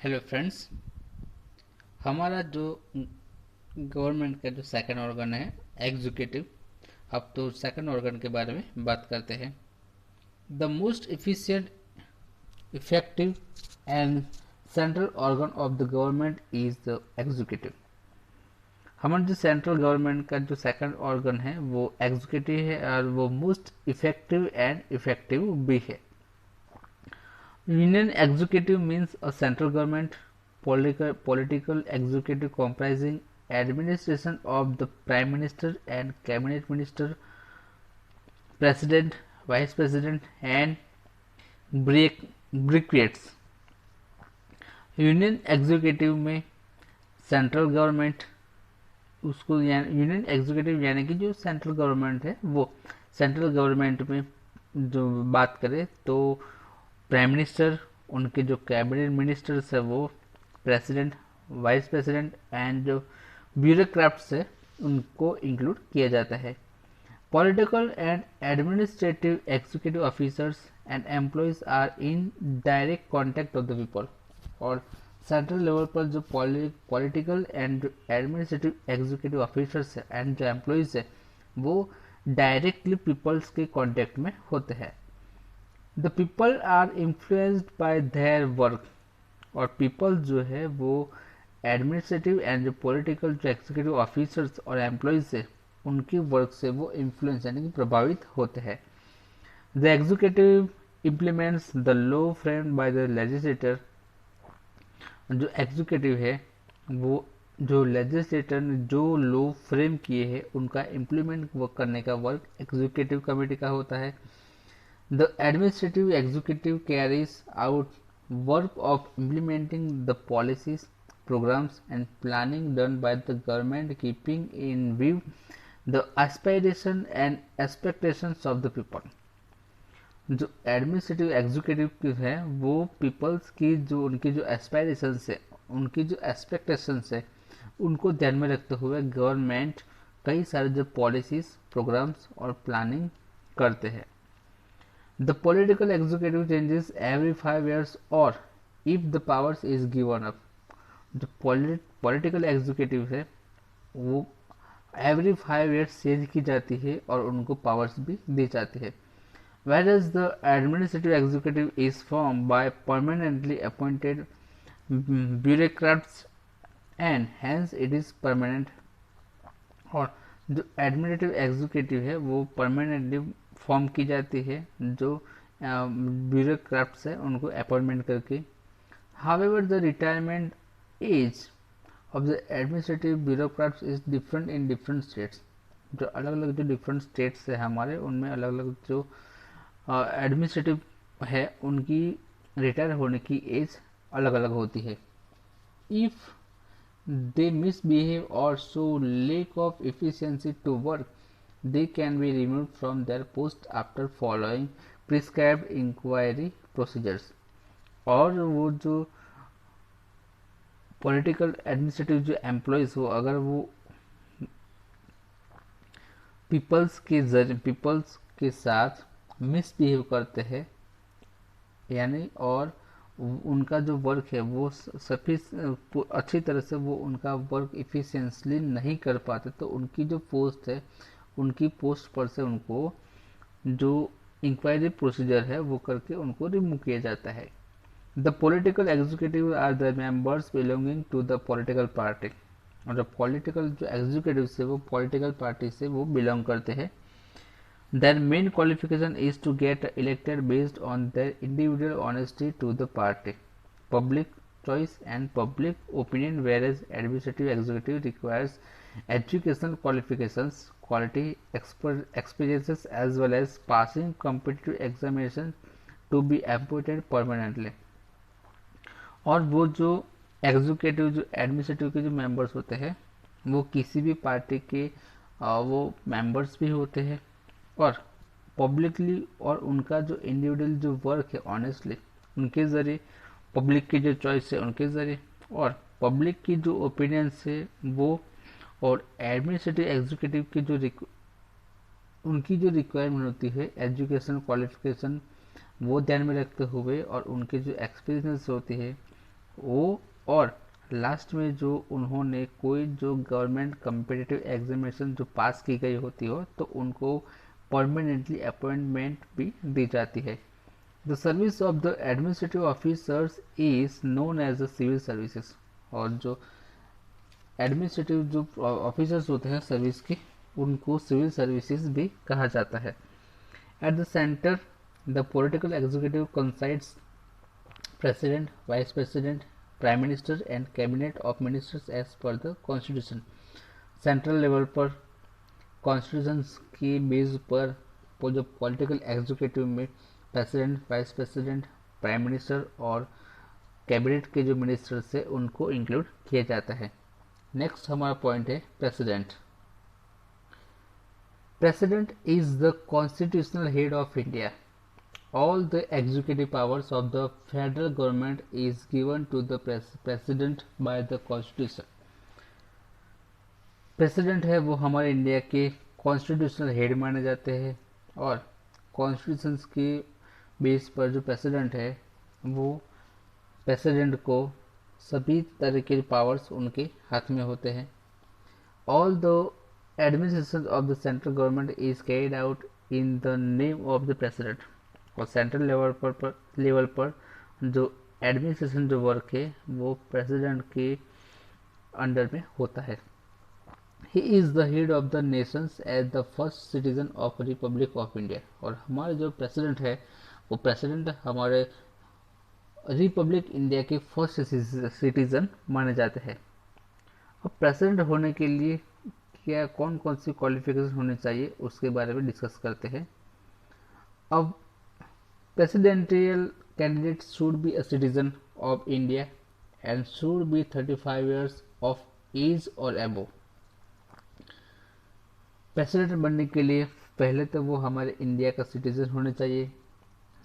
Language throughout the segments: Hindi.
Hello friends. हमारा जो गवर्नमेंट का जो सेकंड ऑर्गन है एग्जीक्यूटिव, अब तो सेकंड ऑर्गन के बारे में बात करते हैं। The most efficient, effective and central organ of the government is the executive. हमारा जो सेंट्रल गवर्नमेंट का जो सेकंड ऑर्गन है वो एग्जीक्यूटिव है और वो मोस्ट इफेक्टिव एंड इफेक्टिव भी है। Union executive means a central government political executive comprising administration of the prime minister and cabinet minister, president, vice president and bureaucrats। Union executive में सेंट्रल गवर्नमेंट उसको यूनियन एग्जीक्यूटिव यानी कि जो सेंट्रल गवर्नमेंट है वो सेंट्रल गवर्नमेंट में जो बात करें तो प्राइम मिनिस्टर, उनके जो कैबिनेट मिनिस्टर्स है वो प्रेसिडेंट, वाइस प्रेसिडेंट एंड जो ब्यूरोक्रेट्स है उनको इंक्लूड किया जाता है। Political and administrative executive officers and employees are in direct contact of the people. और सेंट्रल लेवल पर जो political and administrative executive officers है एंड जो एम्प्लॉयज है वो डायरेक्टली पीपल्स के कॉन्टेक्ट में होते हैं। The people are influenced by their work. और पीपल जो है वो एडमिनिस्ट्रेटिव एंड जो पॉलिटिकल जो एग्जीक्यूटिव ऑफिसर्स और एम्प्लॉयज है उनकी वर्क से वो इन्फ्लुएंस यानी कि प्रभावित होते हैं। The executive implements the law framed by the legislator. जो एग्जीक्यूटिव है वो जो लेजिस्लेटर ने जो लॉ फ्रेम किए हैं उनका इम्प्लीमेंट वर्क करने का वर्क एग्जीक्यूटिव कमेटी का होता है। The administrative executive carries out work of implementing the policies, programs and planning done by the government, keeping in view the aspiration and expectations of the people। जो एडमिनिस्ट्रेटिव एग्जीक्यूटिव है वो पीपल्स की जो उनकी जो एस्पायरेशंस है, उनकी जो एक्सपेक्टेशंस है उनको ध्यान में रखते हुए गवर्नमेंट कई सारे जो पॉलिसीज, प्रोग्राम्स और प्लानिंग करते हैं। The political executive changes every 5 years or if the powers is given up। जो पॉलिटिकल एग्जीक्यूटिव है वो एवरी 5 years चेंज की जाती है और उनको पावर्स भी दी जाती है। Whereas the administrative executive is formed by permanently appointed bureaucrats and hence it is permanent। और जो एडमिनिस्ट्रेटिव एग्जीक्यूटिव है वो परमानेंटली फॉर्म की जाती है जो ब्यूरोक्रेट्स है उनको अपॉइंटमेंट करके। However the retirement age of the administrative bureaucrats is different in different states. जो अलग अलग जो डिफरेंट स्टेट्स है हमारे उनमें अलग अलग जो एडमिनिस्ट्रेटिव है उनकी रिटायर होने की एज अलग अलग होती है। If they misbehave or show lack of efficiency to work, they can be removed from their post after following prescribed inquiry procedures। और वो जो पॉलिटिकल एडमिनिस्ट्रेटिव जो एम्प्लॉयज हो अगर वो पीपल्स के साथ मिसबिहेव करते हैं यानी और उनका जो वर्क है वो सफी अच्छी तरह से वो उनका वर्क इफिशियंटली नहीं कर पाते तो उनकी जो पोस्ट है उनकी पोस्ट पर से उनको जो इंक्वायरी प्रोसीजर है वो करके उनको रिमूव किया जाता है। The political executive are the members belonging to the political party. और जो पॉलिटिकल जो एग्जीक्यूटिव से वो पॉलिटिकल पार्टी से वो बिलोंग करते हैं। Their main qualification is to get elected based on their individual honesty to the party, public choice and public opinion, whereas administrative executive requires educational qualifications, quality experiences as well as passing competitive examinations to be appointed permanently। और वो जो एग्जीक्यूटिव जो एडमिनिस्ट्रेटिव के जो मेंबर्स होते हैं वो किसी भी पार्टी के वो मेंबर्स भी होते हैं और पब्लिकली और उनका जो इंडिविजुअल जो वर्क है ऑनेस्टली उनके ज़रिए, पब्लिक की जो चॉइस है उनके ज़रिए और पब्लिक की जो ओपिनियंस है वो और एडमिनिस्ट्रेटिव एग्जीक्यूटिव की जो उनकी जो रिक्वायरमेंट होती है एजुकेशन क्वालिफिकेशन वो ध्यान में रखते हुए और उनके जो एक्सपीरियंस होती है वो, और लास्ट में जो उन्होंने कोई जो गवर्नमेंट कम्पिटिटिव एग्जामिनेशन जो पास की गई होती हो तो उनको परमानेंटली अपॉइंटमेंट भी दी जाती है। The service of the administrative officers is known as the civil services. और जो एडमिनिस्ट्रेटिव जो ऑफिसर्स होते हैं सर्विस के, उनको सिविल सर्विसेज भी कहा जाता है। At the centre the political executive consists president, vice president, prime minister and cabinet of ministers as per the constitution. Central level पर कॉन्स्टिट्यूशन की बेस पर जो पॉलिटिकल एग्जीक्यूटिव में president, vice president, prime minister और कैबिनेट के जो मिनिस्टर्स है उनको इंक्लूड किया जाता है। नेक्स्ट हमारा पॉइंट है president. President is the constitutional head of India. All the executive powers of the federal government is given to the president by the constitution। President है वो हमारे इंडिया के कॉन्स्टिट्यूशनल हेड माने जाते हैं और कॉन्स्टिट्यूशन के बेस पर जो प्रेसिडेंट है वो प्रेसिडेंट को सभी तरह के पावर्स उनके हाथ में होते हैं। All the administration of the central government is carried out in the name of the president. और सेंट्रल लेवल पर जो एडमिनिस्ट्रेशन जो वर्क है वो प्रेसिडेंट के अंडर में होता है। He is the head of the nations as the first citizen of republic of India. और हमारे जो प्रेसिडेंट है वो प्रेसिडेंट हमारे रिपब्लिक इंडिया के फर्स्ट सिटीजन माने जाते हैं। अब प्रेसिडेंट होने के लिए क्या कौन कौन सी क्वालिफिकेशन होनी चाहिए उसके बारे में डिस्कस करते हैं। अब presidential candidates should be a citizen of India and should be 35 years of age or above। President बनने के लिए पहले तो वो हमारे इंडिया का सिटीजन होना चाहिए।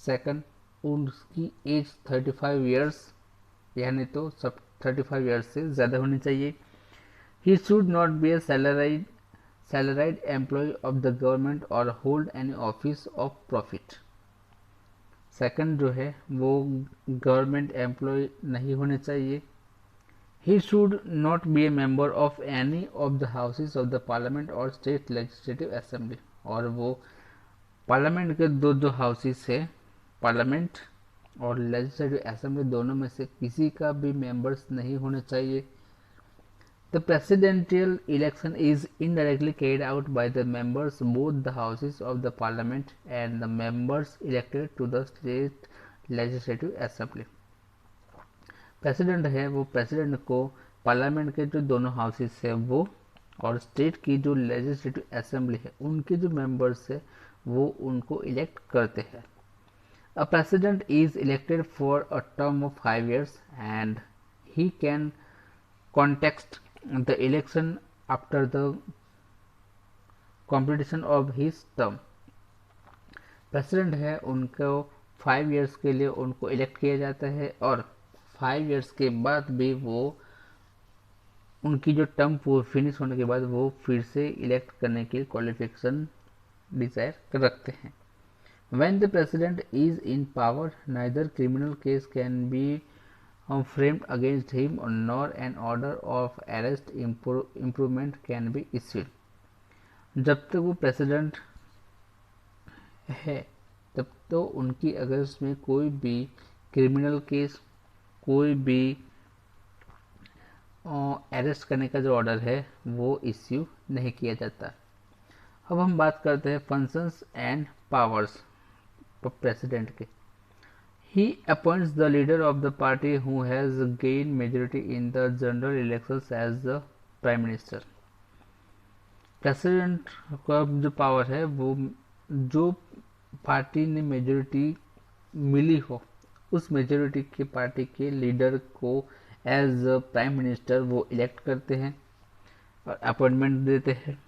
सेकंड, उनकी एज 35 इयर्स यानी तो सब 35 इयर्स से ज़्यादा होनी चाहिए। He should not be a salaried employ of the government और hold any office of profit. Second जो है वो गवर्नमेंट एम्प्लॉय नहीं होने चाहिए। He should not be a member of any of the houses of the parliament और स्टेट लेजिस्लेटिव असेंबली। और वो पार्लियामेंट के दो हाउसेस है, पार्लियामेंट और लेजिस्लेटिव असेंबली, दोनों में से किसी का भी मेंबर्स नहीं होना चाहिए। The presidential election is indirectly carried out by the members both the houses of the parliament and the members elected to the state legislative assembly। President है वो प्रेसिडेंट को पार्लियामेंट के जो दोनों हाउसेस है वो और स्टेट की जो लेजिस्लेटिव असेंबली है उनके जो मेंबर्स है वो उनको इलेक्ट करते हैं। A president is elected for a term of 5 years and he can contest the election after the completion of his term। President है उनको 5 years के लिए उनको इलेक्ट किया जाता है और 5 years के बाद भी वो उनकी जो टर्म फिनिश होने के बाद वो फिर से इलेक्ट करने के क्वालिफिकेशन डिजायर रखते हैं। When the president is in power, neither criminal case can be framed against him nor an order of arrest improvement can be issued। जब तक वो प्रेसिडेंट है तब तो उनकी अगेंस्ट में कोई भी क्रिमिनल केस, कोई भी अरेस्ट करने का जो ऑर्डर है वो इश्यू नहीं किया जाता। अब हम बात करते हैं फंक्शंस एंड पावर्स प्रेसिडेंट के। He appoints the leader of the party who has gained majority in the general elections as the prime minister। President का जो पावर है वो जो पार्टी ने मेजोरिटी मिली हो उस मेजोरिटी के पार्टी के लीडर को एज प्राइम मिनिस्टर वो इलेक्ट करते हैं और अपॉइंटमेंट देते हैं।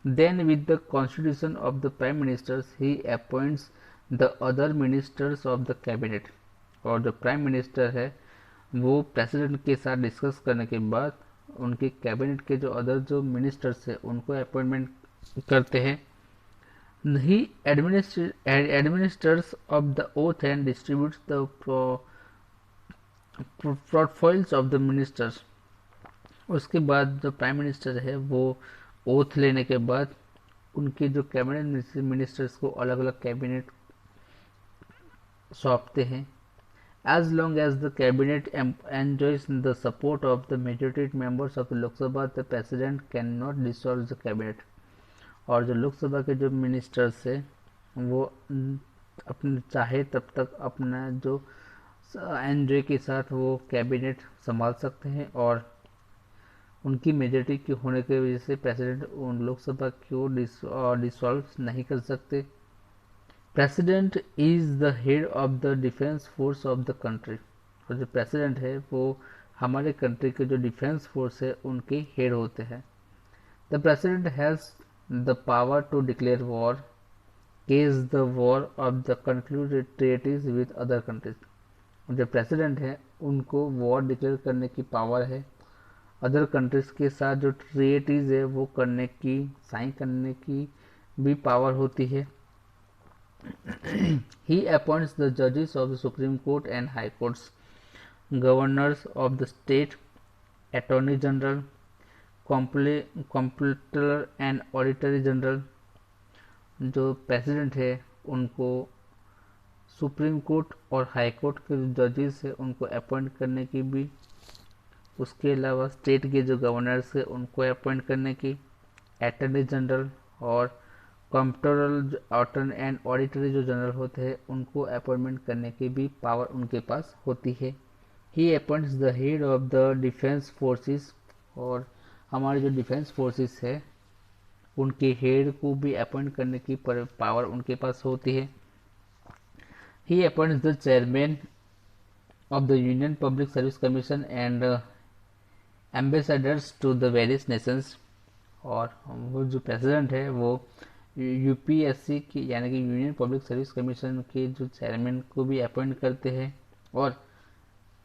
Then with the constitution of the prime ministers he appoints the other ministers of the cabinet. और जो प्राइम मिनिस्टर है वो प्रेसिडेंट के साथ डिस्कस करने के बाद उनके कैबिनेट के जो अदर जो मिनिस्टर्स है उनको अपॉइंटमेंट करते हैं। He administers of the oath and distributes the profiles of the ministers. उसके बाद जो प्राइम मिनिस्टर है वो ओथ लेने के बाद उनके जो कैबिनेट मिनिस्टर्स को अलग अलग कैबिनेट सौंपते हैं। As long as the cabinet enjoys the support of the majority members of the Lok Sabha, the president cannot dissolve the cabinet। और जो लोकसभा के जो मिनिस्टर्स है वो अपने चाहे तब तक अपना जो एनजे के साथ वो कैबिनेट संभाल सकते हैं, और उनकी मेजोरिटी के होने की वजह से प्रेसिडेंट उन लोकसभा को डिसॉल्व नहीं कर सकते। President is the head of the defence force of the country. और जो प्रेसिडेंट है वो हमारे कंट्री के जो डिफेंस फोर्स है उनके हेड होते हैं। The president has the power to declare war, case the war of the concluded treaties with other countries. जो प्रेसिडेंट है उनको वॉर डिक्लेयर करने की पावर है, अदर कंट्रीज के साथ जो ट्रीटीज है वो करने की, साइन करने की भी पावर होती है। He appoints the judges of the Supreme Court and High Courts, governors of the state, attorney general, comptroller and auditor general। जो प्रेसिडेंट है उनको सुप्रीम कोर्ट और हाई कोर्ट के जो जजेस है उनको अपॉइंट करने की भी, उसके अलावा स्टेट के जो गवर्नर्स है उनको अपॉइंट करने की, अटॉर्नी जनरल और कंप्ट्रोलर ऑटर्न एंड ऑडिटरी जो जनरल होते हैं उनको अपॉइंटमेंट करने की भी पावर उनके पास होती है। He appoints the head of the defence forces. और हमारे जो डिफेंस फोर्सेस है उनके हेड को भी अपॉइंट करने की पावर उनके पास होती है। He appoints the chairman of the union public service commission and ambassadors to the various nations. और वो जो प्रेसिडेंट है वो यूपीएससी की यानी कि यूनियन पब्लिक सर्विस कमीशन के जो चेयरमैन को भी अपॉइंट करते हैं, और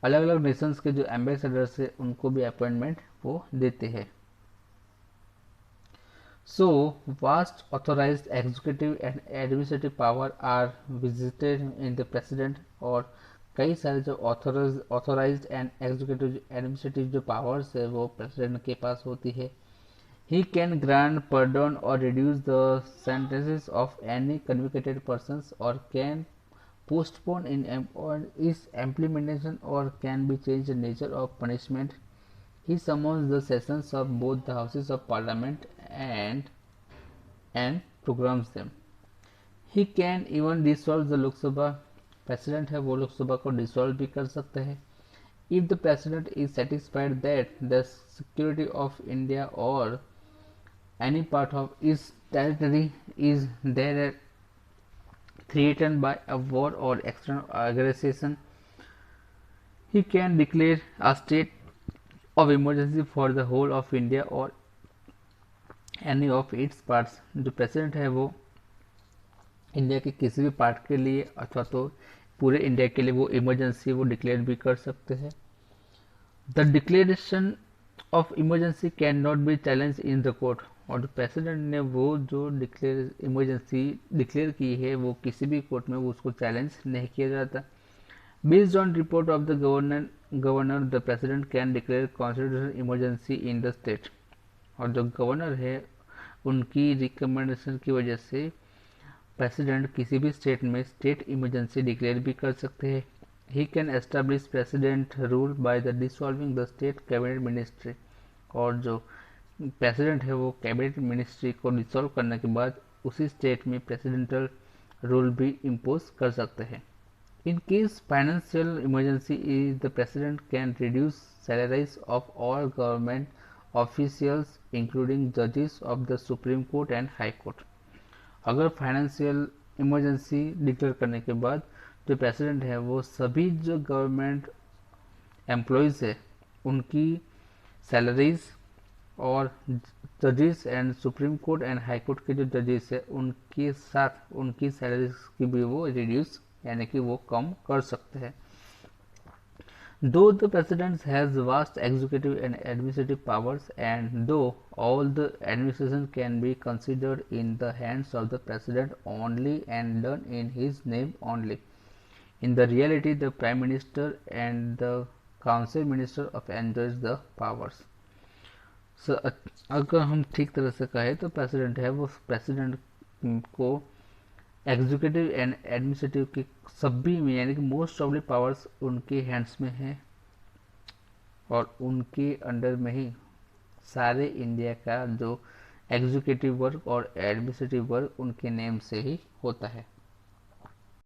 अलग अलग नेशंस के जो एम्बेसडर्स है उनको भी अपॉइंटमेंट वो देते हैं। So vast authorised executive and administrative power are visited in the president. और कई सारे जो ऑथोराइज्ड एंड एग्जीक्यूटिव एडमिनिस्ट्रेटिव जो पावर्स है वो प्रेसिडेंट के पास होती है। He can grant pardon or reduce the sentences of any convicted persons, or can postpone its implementation, or can be changed the nature of punishment. He summons the sessions of both the houses of parliament and programs them. He can even dissolve the Lok Sabha। President है वो लोकसभा को डिसॉल्व भी कर सकते हैं। If the president is satisfied that the security of India or any part of its territory is there threatened by a war or external aggression, he can declare a state of emergency for the whole of India or any of its parts। जो प्रेसिडेंट है वो इंडिया के किसी भी पार्ट के लिए अथवा तो पूरे इंडिया के लिए वो इमरजेंसी वो डिक्लेयर भी कर सकते हैं। The declaration of emergency can not be challenge in the court. और जो प्रेसिडेंट ने वो जो इमरजेंसी डिक्लेयर की है वो किसी भी कोर्ट में वो उसको चैलेंज नहीं किया जाता। Based on report of the governor the president can declare constitutional emergency in the state. और जो गवर्नर है उनकी रिकमेंडेशन की वजह से प्रेसिडेंट किसी भी स्टेट में स्टेट इमरजेंसी डिक्लेयर भी कर सकते हैं। He can establish president rule by the dissolving the state cabinet ministry. और जो प्रेसिडेंट है वो कैबिनेट मिनिस्ट्री को डिसॉल्व करने के बाद उसी स्टेट में प्रेसिडेंटल रूल भी इम्पोज कर सकते हैं। In case financial emergency is the president can reduce salaries of all government officials including जजेस of the supreme court and high court. अगर फाइनेंशियल इमरजेंसी डिक्लेयर करने के बाद जो प्रेसिडेंट है वो सभी जो गवर्नमेंट एम्प्लॉयज़ है उनकी सैलरीज और जजेस and supreme court and high court के जो जजेस है उनके साथ उनकी सैलरीज की भी वो रिड्यूस यानी कि वो कम कर सकते हैं। Though the president has vast executive and administrative powers, and though all the administration can be considered in the hands of the president only and done in his name only, in the reality the prime minister and the council minister of enjoys the powers. अगर हम ठीक तरह से कहें तो प्रेसिडेंट है वो प्रेसिडेंट को एग्जीक्यूटिव एंड एडमिनिस्ट्रेटिव के सभी में यानी कि मोस्ट ऑफ द पावर्स उनके हैंड्स में है और उनके अंडर में ही सारे इंडिया का जो एग्जीक्यूटिव वर्क और एडमिनिस्ट्रेटिव वर्क उनके नेम से ही होता है।